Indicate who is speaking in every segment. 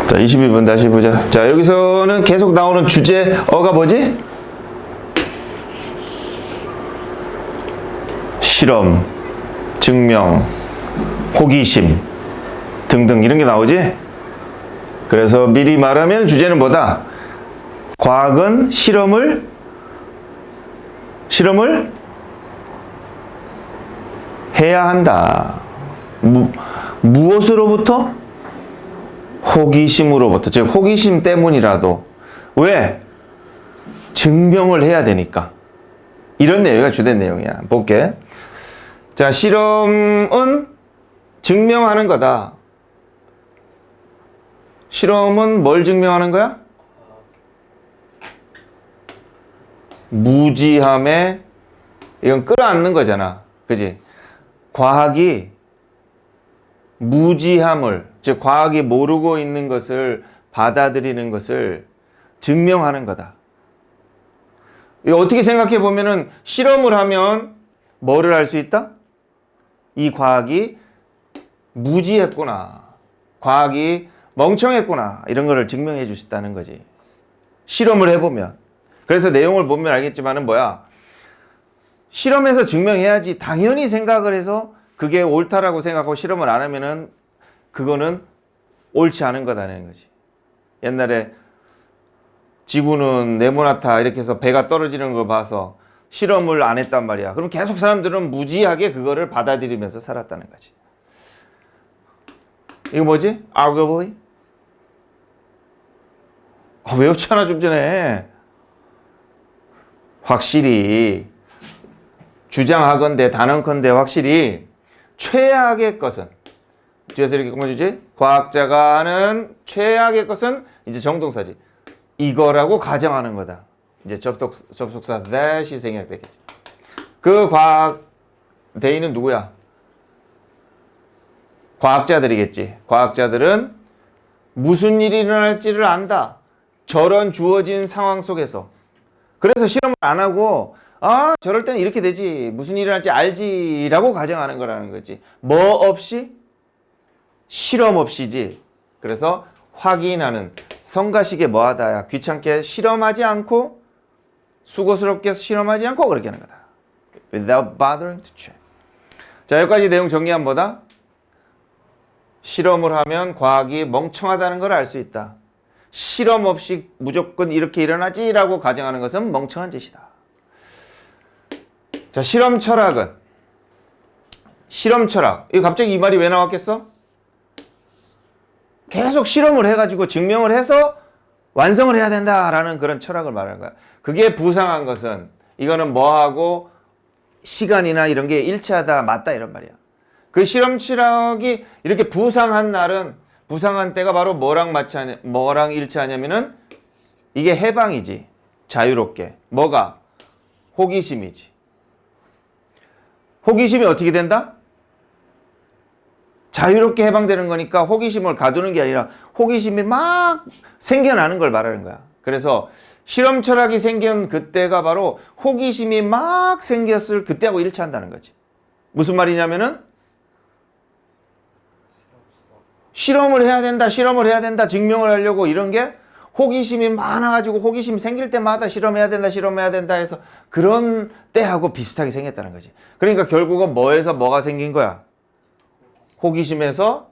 Speaker 1: 자, 22번 다시 보자. 자, 여기서는 계속 나오는 주제어가 뭐지? 실험, 증명, 호기심 등등 이런 게 나오지? 그래서 미리 말하면 주제는 뭐다? 과학은 실험을 해야 한다. 무엇으로부터? 호기심으로부터. 즉 호기심 때문이라도. 왜? 증명을 해야 되니까. 이런 내용이 주된 내용이야. 볼게. 자, 실험은 증명하는 거다. 실험은 뭘 증명하는 거야? 무지함에, 이건 끌어안는 거잖아. 그지? 과학이 무지함을, 즉 과학이 모르고 있는 것을 받아들이는 것을 증명하는 거다. 이거 어떻게 생각해 보면은 실험을 하면 뭐를 할 수 있다? 이 과학이 무지했구나. 과학이 멍청했구나. 이런 거를 증명해 줄 수 있다는 거지. 실험을 해보면. 그래서 내용을 보면 알겠지만은 뭐야? 실험해서 증명해야지. 당연히 생각을 해서 그게 옳다라고 생각하고 실험을 안 하면은 그거는 옳지 않은 거다라는 거지. 옛날에 지구는 네모나다 이렇게 해서 배가 떨어지는 걸 봐서 실험을 안 했단 말이야. 그럼 계속 사람들은 무지하게 그거를 받아들이면서 살았다는 거지. 이거 뭐지? Arguably? 외웠잖아 좀 전에. 확실히 주장하건대 단언컨대 확실히 최악의 것은, 뒤에서 이렇게 꼽아주지? 과학자가 하는 최악의 것은 이제 정동사지. 이거라고 가정하는 거다. 이제 접속사 that이 생략되겠지. 그 과학 대인은 누구야? 과학자들이겠지. 과학자들은 무슨 일이 일어날지를 안다. 저런 주어진 상황 속에서. 그래서 실험을 안 하고 저럴 때는 이렇게 되지. 무슨 일이 일어날지 알지. 라고 가정하는 거라는 거지. 뭐 없이? 실험 없이지. 그래서 확인하는. 성가시게 뭐하다야. 귀찮게 실험하지 않고 수고스럽게 실험하지 않고 그렇게 하는 거다. Without bothering to check. 자, 여기까지 내용 정리하면 뭐다? 실험을 하면 과학이 멍청하다는 걸 알 수 있다. 실험 없이 무조건 이렇게 일어나지라고 가정하는 것은 멍청한 짓이다. 자, 실험 철학은, 실험 철학. 이거 갑자기 이 말이 왜 나왔겠어? 계속 실험을 해가지고 증명을 해서 완성을 해야 된다라는 그런 철학을 말하는 거야. 그게 부상한 것은, 이거는 뭐하고 시간이나 이런 게 일치하다, 맞다 이런 말이야. 그 실험 철학이 이렇게 부상한 날은, 부상한 때가 바로 뭐랑 일치하냐면은 이게 해방이지. 자유롭게. 뭐가? 호기심이지. 호기심이 어떻게 된다? 자유롭게 해방되는 거니까 호기심을 가두는 게 아니라 호기심이 막 생겨나는 걸 말하는 거야. 그래서 실험 철학이 생긴 그때가 바로 호기심이 막 생겼을 그때하고 일치한다는 거지. 무슨 말이냐면은 실험을 해야 된다, 증명을 하려고 이런 게 호기심이 많아가지고 호기심 생길 때마다 실험해야 된다 해서 그런 때하고 비슷하게 생겼다는 거지. 그러니까 결국은 뭐에서 뭐가 생긴 거야? 호기심에서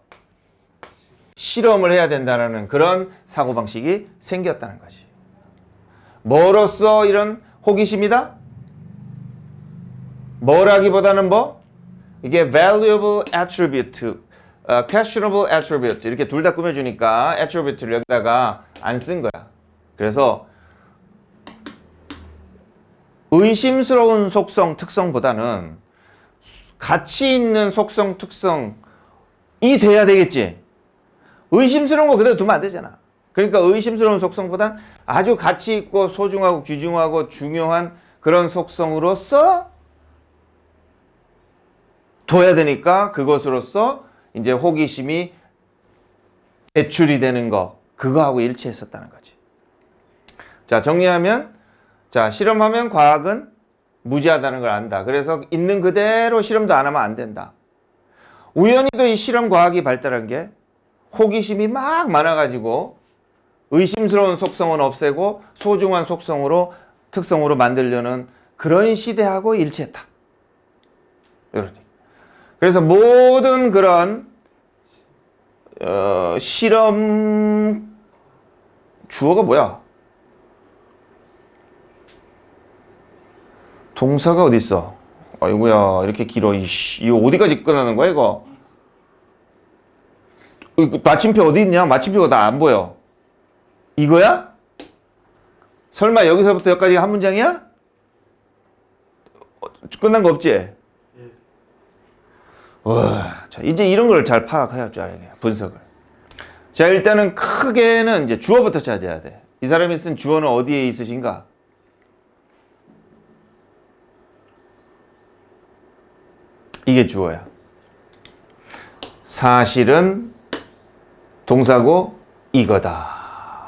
Speaker 1: 실험을 해야 된다는 그런 사고방식이 생겼다는 거지. 뭐로써 이런 호기심이다? 뭐라기보다는 뭐? 이게 valuable attribute, questionable attribute 이렇게 둘 다 꾸며주니까 attribute를 여기다가 안 쓴 거야. 그래서 의심스러운 속성, 특성보다는 가치 있는 속성, 특성이 돼야 되겠지. 의심스러운 거 그대로 두면 안 되잖아. 그러니까 의심스러운 속성보단 아주 가치 있고 소중하고 귀중하고 중요한 그런 속성으로서 둬야 되니까 그것으로서 이제 호기심이 배출이 되는 거, 그거하고 일치했었다는 거지. 자, 정리하면, 자, 실험하면 과학은 무지하다는 걸 안다. 그래서 있는 그대로 실험도 안 하면 안 된다. 우연히도 이 실험 과학이 발달한 게 호기심이 막 많아가지고 의심스러운 속성은 없애고 소중한 속성으로 특성으로 만들려는 그런 시대하고 일치했다. 그래서 모든 그런 실험 주어가 뭐야? 동사가 어디 있어? 아이고야, 이렇게 길어. 이거 어디까지 끝나는 거야, 이거? 마침표 어디 있냐? 마침표가 나 안 보여. 이거야? 설마 여기서부터 여기까지 한 문장이야? 끝난 거 없지? 와, 자, 이제 이런 걸 잘 파악해야 줄 알아야 분석을. 자, 일단은 크게는 이제 주어부터 찾아야 돼. 이 사람이 쓴 주어는 어디에 있으신가? 이게 주어야. 사실은 동사고 이거다.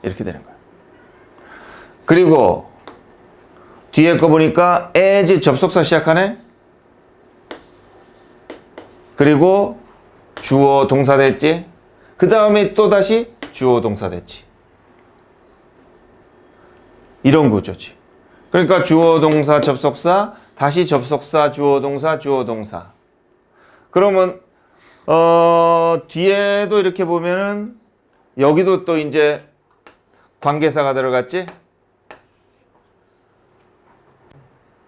Speaker 1: 이렇게 되는 거야. 그리고 뒤에 거 보니까 as 접속사 시작하네. 그리고 주어 동사 됐지. 그 다음에 또 다시 주어 동사 됐지. 이런 구조지. 그러니까 주어 동사 접속사 다시 접속사 주어 동사 주어 동사. 그러면 뒤에도 이렇게 보면은 여기도 또 이제 관계사가 들어갔지.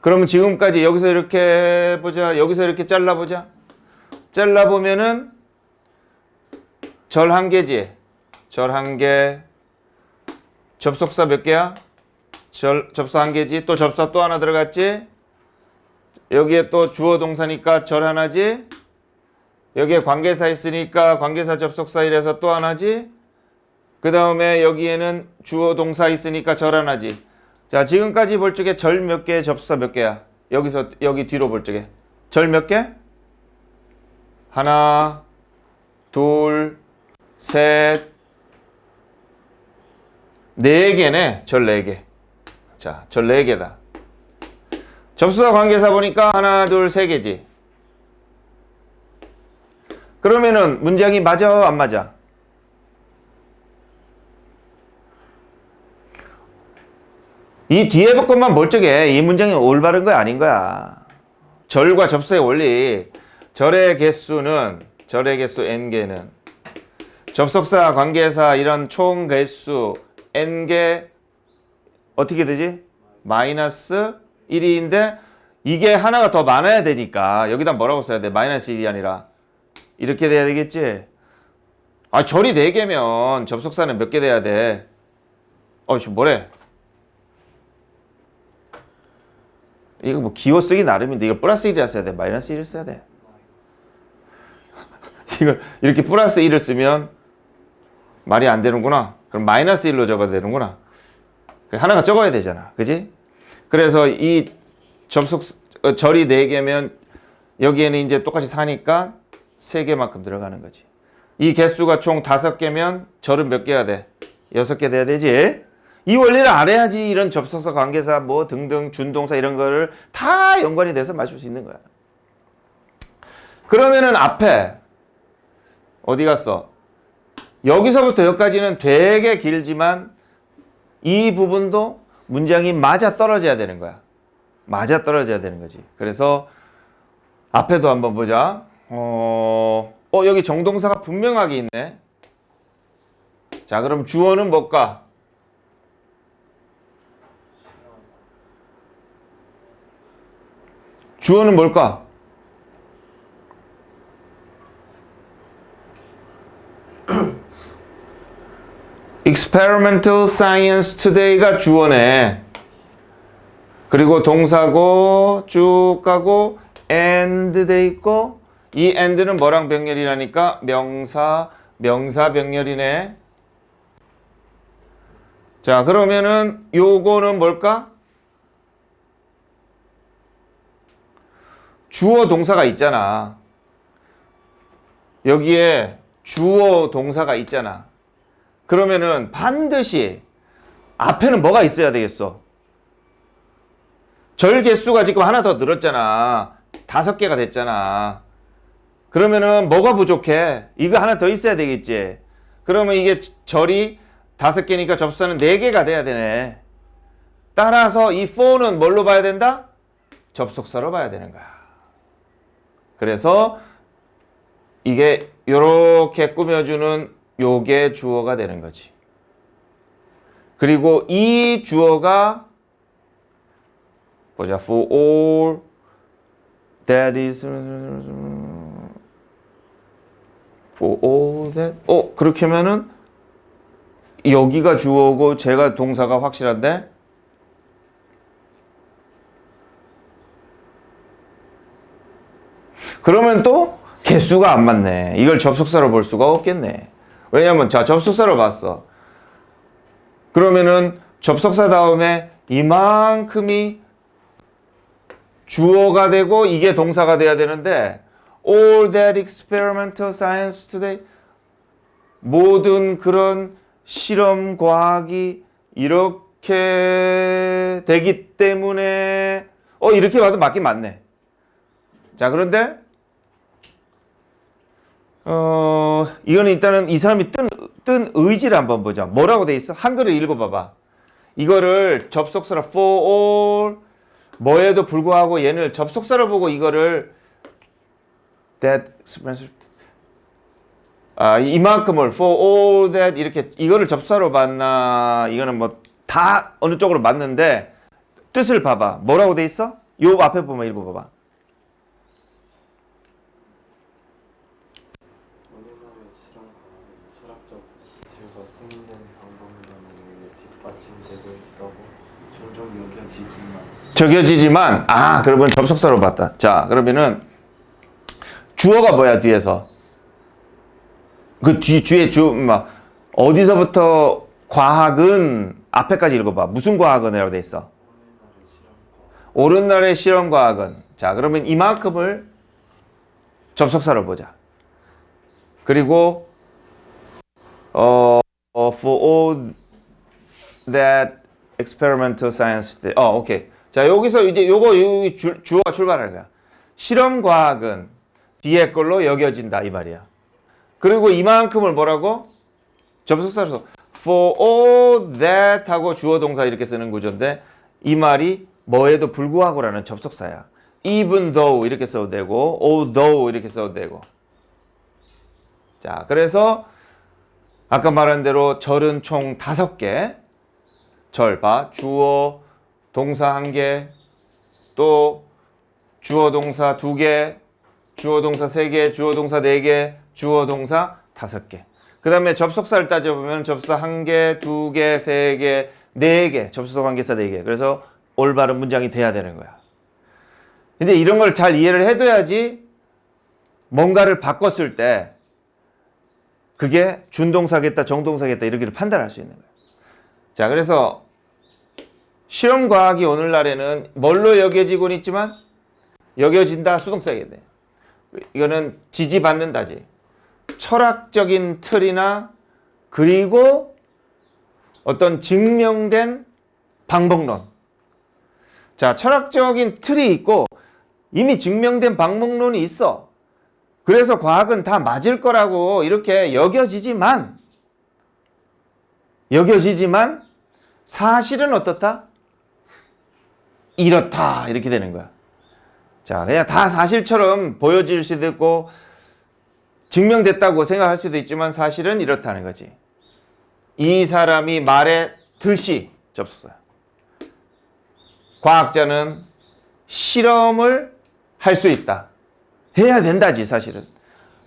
Speaker 1: 그러면 지금까지 여기서 이렇게 보자. 여기서 이렇게 잘라보자. 잘라보면은 절 한 개지. 절 한 개. 접속사 몇 개야? 접사 한 개지. 또 접사 또 하나 들어갔지. 여기에 또 주어 동사니까 절 하나지. 여기에 관계사 있으니까 관계사 접속사 이래서 또 하나지. 그 다음에 여기에는 주어 동사 있으니까 절 하나지. 자, 지금까지 볼 적에 절 몇 개, 접속사 몇 개야? 여기서 여기 뒤로 볼 적에 절 몇 개? 하나, 둘, 셋, 네 개네. 절 네 개. 자, 절 네 개다. 접수사 관계사 보니까 하나, 둘, 세 개지. 그러면은 문장이 맞아, 안 맞아? 이 뒤에 것만 멀쩡해. 이 문장이 올바른 거야, 아닌 거야? 절과 접수의 원리. 절의 개수는, 절의 개수 n개는 접속사, 관계사 이런 총 개수 n개 어떻게 되지? 마이너스 1인데 이게 하나가 더 많아야 되니까 여기다 뭐라고 써야 돼? 마이너스 1이 아니라 이렇게 돼야 되겠지? 아, 절이 4개면 접속사는 몇 개 돼야 돼? 지금 뭐래? 이거 뭐 기호 쓰기 나름인데 이걸 플러스 1이라 써야 돼? 마이너스 1을 써야 돼? 이걸 이렇게 플러스 1을 쓰면 말이 안 되는구나. 그럼 마이너스 1로 적어야 되는구나. 하나가 적어야 되잖아. 그지? 그래서 이 절이 4개면 여기에는 이제 똑같이 4니까 3개만큼 들어가는 거지. 이 개수가 총 5개면 절은 몇 개야 돼? 6개 돼야 되지? 이 원리를 알아야지 이런 접속사, 관계사 뭐 등등 준동사 이런 거를 다 연관이 돼서 맞출 수 있는 거야. 그러면은 앞에 어디 갔어? 여기서부터 여기까지는 되게 길지만 이 부분도 문장이 맞아 떨어져야 되는 거야. 맞아 떨어져야 되는 거지. 그래서 앞에도 한번 보자. 여기 정동사가 분명하게 있네. 자, 그럼 주어는 뭘까? 주어는 뭘까? Experimental Science Today가 주어네. 그리고 동사고 쭉 가고 and 돼 있고 이 and는 뭐랑 병렬이라니까? 명사 병렬이네. 자, 그러면은 요거는 뭘까? 주어 동사가 있잖아. 여기에 주어 동사가 있잖아. 그러면은 반드시 앞에는 뭐가 있어야 되겠어? 절 개수가 지금 하나 더 늘었잖아. 5개가 됐잖아. 그러면은 뭐가 부족해? 이거 하나 더 있어야 되겠지. 그러면 이게 절이 5개니까 접속사는 4개가 돼야 되네. 따라서 이 for는 뭘로 봐야 된다? 접속사로 봐야 되는 거야. 그래서 이게 요렇게 꾸며주는 요게 주어가 되는 거지. 그리고 이 주어가 보자. For all that is for all that 그렇게 하면은 여기가 주어고 제가 동사가 확실한데 그러면 또 개수가 안 맞네. 이걸 접속사로 볼 수가 없겠네. 왜냐면 자 접속사로 봤어. 그러면은 접속사 다음에 이만큼이 주어가 되고 이게 동사가 돼야 되는데 all that experimental science today 모든 그런 실험 과학이 이렇게 되기 때문에 이렇게 봐도 맞긴 맞네. 자 그런데 이거는 일단은 이 사람이 뜬 의지를 한번 보자. 뭐라고 돼 있어? 한글을 읽어봐봐. 이거를 접속사로 for all 뭐에도 불구하고 얘를 접속사로 보고 이거를 that 이만큼을 for all that 이렇게 이거를 접속사로 봤나? 이거는 뭐 다 어느 쪽으로 맞는데 뜻을 봐봐. 뭐라고 돼 있어? 요 앞에 보면 읽어봐봐. 적여지지만 그러면 접속사로 봤다. 자 그러면은 주어가 뭐야 뒤에서 그 뒤에 어디서부터 과학은 앞에까지 읽어봐. 무슨 과학은이라고 돼 있어? 오른날의 실험 과학은. 자 그러면 이만큼을 접속사로 보자. 그리고 for all that experimental science 오케이. 자 여기서 이제 여기 주어가 출발하는 거야. 실험 과학은 뒤에 걸로 여겨진다 이 말이야. 그리고 이만큼을 뭐라고? 접속사로 for all that 하고 주어 동사 이렇게 쓰는 구조인데 이 말이 뭐에도 불구하고라는 접속사야. even though 이렇게 써도 되고 although 이렇게 써도 되고. 자 그래서 아까 말한 대로 절은 총 5개. 절 봐. 주어 동사 1개, 또 주어 동사 2개, 주어 동사 3개, 주어 동사 4개, 주어 동사 5개. 그 다음에 접속사를 따져보면 접속사 1개, 2개, 3개, 4개, 접속사 관계사 4개. 그래서 올바른 문장이 돼야 되는 거야. 근데 이런 걸 잘 이해를 해둬야지 뭔가를 바꿨을 때 그게 준동사겠다, 정동사겠다 이렇게 판단할 수 있는 거야. 자, 그래서 실험과학이 오늘날에는 뭘로 여겨지고는 있지만 여겨진다 수동사게 돼. 이거는 지지받는다지. 철학적인 틀이나 그리고 어떤 증명된 방법론. 자, 철학적인 틀이 있고 이미 증명된 방법론이 있어. 그래서 과학은 다 맞을 거라고 이렇게 여겨지지만 사실은 어떻다? 이렇다 이렇게 되는 거야. 자, 그냥 다 사실처럼 보여질 수도 있고 증명됐다고 생각할 수도 있지만 사실은 이렇다는 거지. 이 사람이 말했듯이 접속사. 과학자는 실험을 할 수 있다. 해야 된다지 사실은.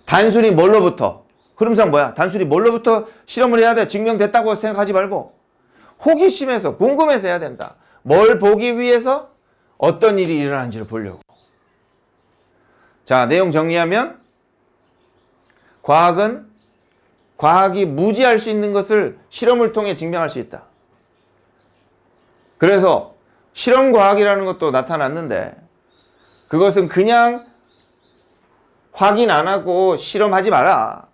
Speaker 1: 단순히 뭘로부터? 흐름상 뭐야? 단순히 뭘로부터 실험을 해야 돼? 증명됐다고 생각하지 말고 호기심에서 궁금해서 해야 된다. 뭘 보기 위해서? 어떤 일이 일어나는지를 보려고. 자, 내용 정리하면 과학이 무지할 수 있는 것을 실험을 통해 증명할 수 있다. 그래서 실험과학이라는 것도 나타났는데 그것은 그냥 확인 안 하고 실험하지 마라.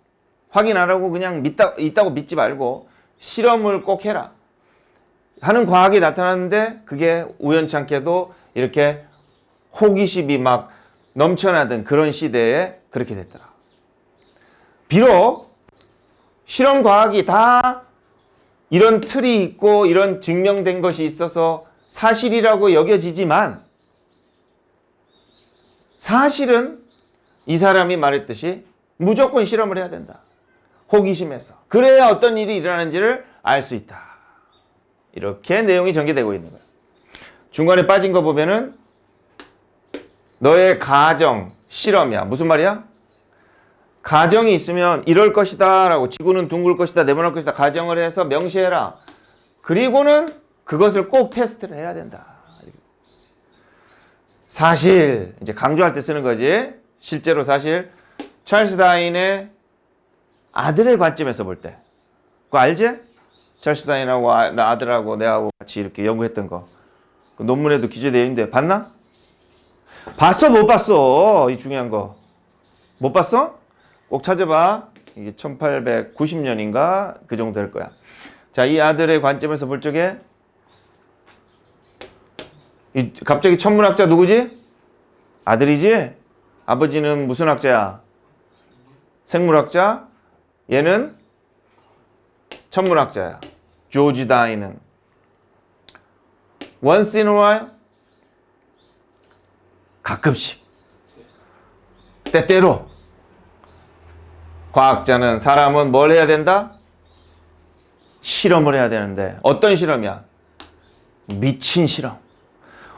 Speaker 1: 확인 안 하고 그냥 있다고 믿지 말고 실험을 꼭 해라. 하는 과학이 나타났는데 그게 우연찮게도 이렇게 호기심이 막 넘쳐나던 그런 시대에 그렇게 됐더라. 비록 실험 과학이 다 이런 틀이 있고 이런 증명된 것이 있어서 사실이라고 여겨지지만 사실은 이 사람이 말했듯이 무조건 실험을 해야 된다. 호기심에서. 그래야 어떤 일이 일어나는지를 알 수 있다. 이렇게 내용이 전개되고 있는 거예요. 중간에 빠진 거 보면은 너의 가정, 실험이야. 무슨 말이야? 가정이 있으면 이럴 것이다 라고 지구는 둥글 것이다, 네모날 것이다 가정을 해서 명시해라. 그리고는 그것을 꼭 테스트를 해야 된다. 사실 이제 강조할 때 쓰는 거지. 실제로 사실 찰스 다윈의 아들의 관점에서 볼 때 그거 알지? 찰스 다윈하고 나 아들하고 내하고 같이 이렇게 연구했던 거 그 논문에도 기재되어 있는데 봤나? 봤어 못 봤어? 이 중요한 거 못 봤어? 꼭 찾아봐. 이게 1890년인가 그 정도 될 거야. 자, 이 아들의 관점에서 볼 적에 갑자기 천문학자 누구지? 아들이지? 아버지는 무슨 학자야? 생물학자? 얘는 천문학자야. 조지 다윈은 once in a while 가끔씩 때때로 과학자는 사람은 뭘 해야 된다? 실험을 해야 되는데 어떤 실험이야? 미친 실험.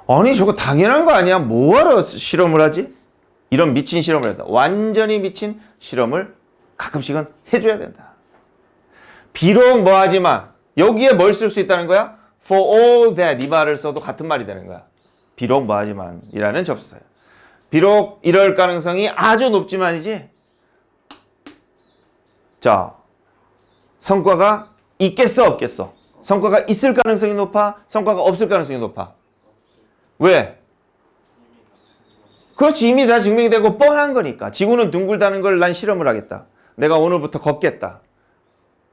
Speaker 1: 아니 저거 당연한 거 아니야? 뭐하러 실험을 하지? 이런 미친 실험을 한다. 완전히 미친 실험을 가끔씩은 해줘야 된다. 비록 뭐하지만 여기에 뭘 쓸 수 있다는 거야? For all that 이 말을 써도 같은 말이 되는 거야. 비록 뭐하지만 이라는 접수사야. 비록 이럴 가능성이 아주 높지만이지. 자, 성과가 있겠어 없겠어? 성과가 있을 가능성이 높아? 성과가 없을 가능성이 높아? 왜? 그렇지. 이미 다 증명이 되고 뻔한 거니까. 지구는 둥글다는 걸 난 실험을 하겠다. 내가 오늘부터 걷겠다.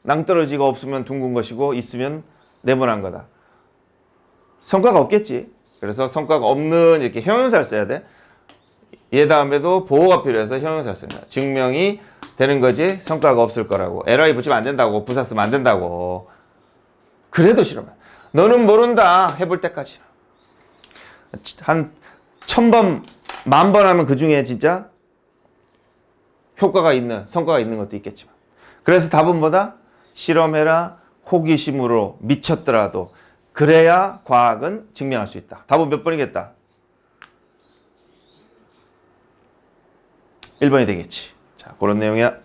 Speaker 1: 낭떠러지가 없으면 둥근 것이고 있으면 네모난 거다. 성과가 없겠지. 그래서 성과가 없는 이렇게 형용사를 써야 돼. 얘 다음에도 보호가 필요해서 형용사를 쓰는 거야. 증명이 되는 거지 성과가 없을 거라고. LI 붙이면 안 된다고. 부사 쓰면 안 된다고. 그래도 실험해. 너는 모른다. 해볼 때까지. 한 1000번, 10,000번 하면 그 중에 진짜 효과가 있는, 성과가 있는 것도 있겠지만. 그래서 답은 뭐다? 실험해라. 호기심으로 미쳤더라도. 그래야 과학은 증명할 수 있다. 답은 몇 번이겠다? 1번이 되겠지. 자, 그런 내용이야.